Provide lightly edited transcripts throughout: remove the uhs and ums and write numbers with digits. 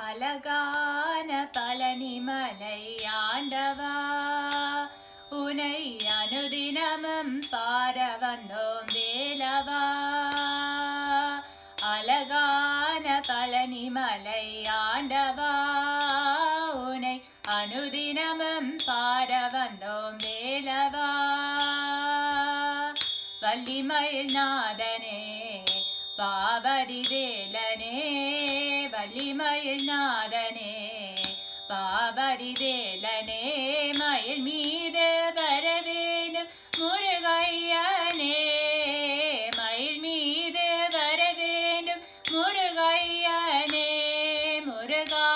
அழகான பழனிமலை ஆண்டவா, உனை அனுதினமும் பாட வந்தோம் வேலவா. அழகான பழனிமலை ஆண்டவா, உனை அனுதினமும் பாட வந்தோம் வேலவா. வள்ளிமயில் நாதனே பாவதி வேலனே, வள்ளிமயில் நாதனே பாவதி வேலனே, மயில் மீது வரவேணும் முருகையனே, மயில் மீது வரவேணும் முருகையனே. முருகா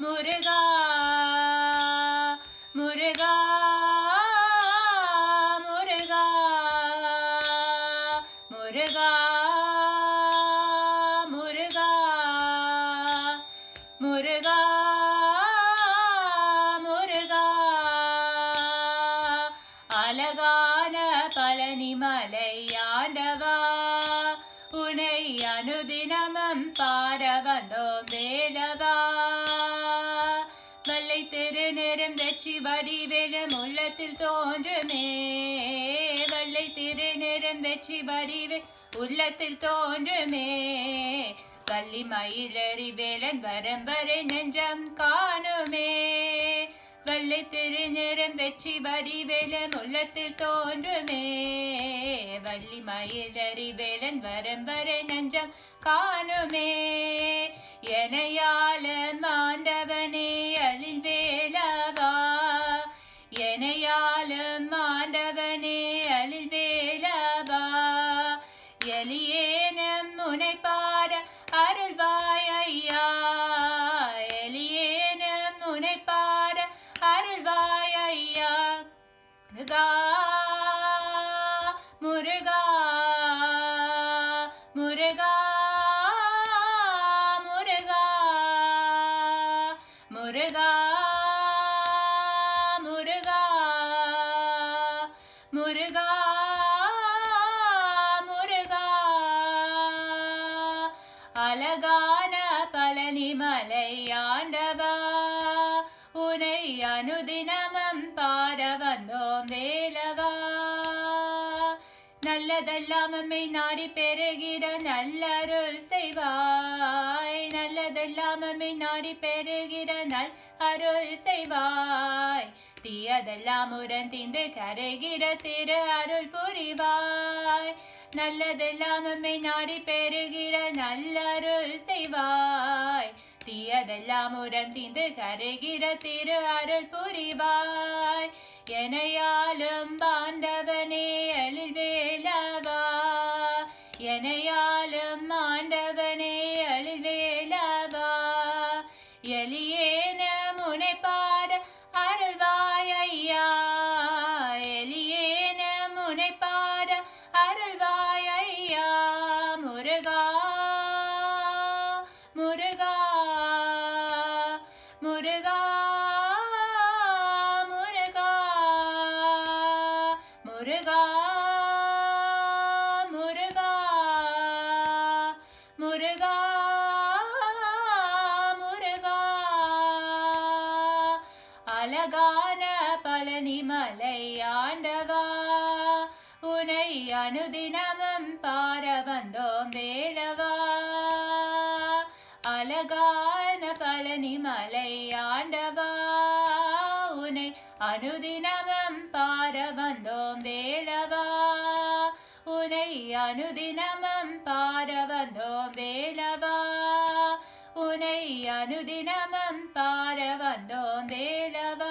முருகா முருகா முருகா முருகா முருகா முருகா முருகா. அழகான பழனிமலை ஆண்டவா, உனை அனுதினமும் பாட வந்தோம் வேலவா. வெள்ளை திருநிறம் வெற்றி வடிவேலும் உள்ளத்தில் தோன்றுமே, வெள்ளை திருநிறம் வெற்றி வடிவே உள்ளத்தில் தோன்றுமே. வள்ளி மயிலறி வேலன் வரம்பரை நெஞ்சம் காணுமே, வெள்ளை திருநிறம் வெற்றி வடிவேலும் உள்ளத்தில் தோன்றுமே. வள்ளி மயிலறி வேலன் வரம்பரை நெஞ்சம் காணுமே. எனையாளும் ஆண்டவனே அலில் வேலவா, எனையாளும் ஆண்டவனே அலில் வேலவா. எலியேனும் முனை பாட அருள்வாய் ஐயா, எலியேனும் முனை பாட அருள்வாய் ஐயா. முருகா முருகா முருகா முருகா முருகா முருகா முருகா முருகா. அழகான பழனிமலை ஆண்டவா, உனை அனுதினமும் பாட வந்தோம் வேலவா. நல்லதெல்லாம் நம்மை நாடி பெறுகிற நல்லருள் செய்வாய், நல்லதெல்லாம் நம்மை நாடி பெறுகிற நல் அருள் செய்வாய். தீயதெல்லாம் உடன் தீந்து கரைகிற திரு அருள் புரிவாய், நல்லதெல்லாம் நம்மை நாடி பெறுகிற நல்லருள் செய்வாய். தீயதெல்லாம் உடன் தீந்து கரைகிற திரு அருள் புரிவாய். எனையாளும் ஆண்டவனே அலில் வேலவா, எனையாளும் ஆண்டவனே அலில் வேலவா. எலியேன முனை பாட அருள்வாய் ஐயா, எலியேன முனை பாட அருள்வாய் ஐயா. முருகா முருகா முருகா முருகா முருகா முருகா முருகா முருகா. அழகான பழனிமலை ஆண்டவா, உனை அனுதினமும் பாட வந்தோம் வேலவா. அழகான பழனிமலை ஆண்டவா, உனை அனுதினமும் பாட வந்தோம் வேலவா. உனை அனுதினமும் பாட வந்தோம் வேலவா, உனை அனுதினமும் பாட வந்தோம் வேலவா.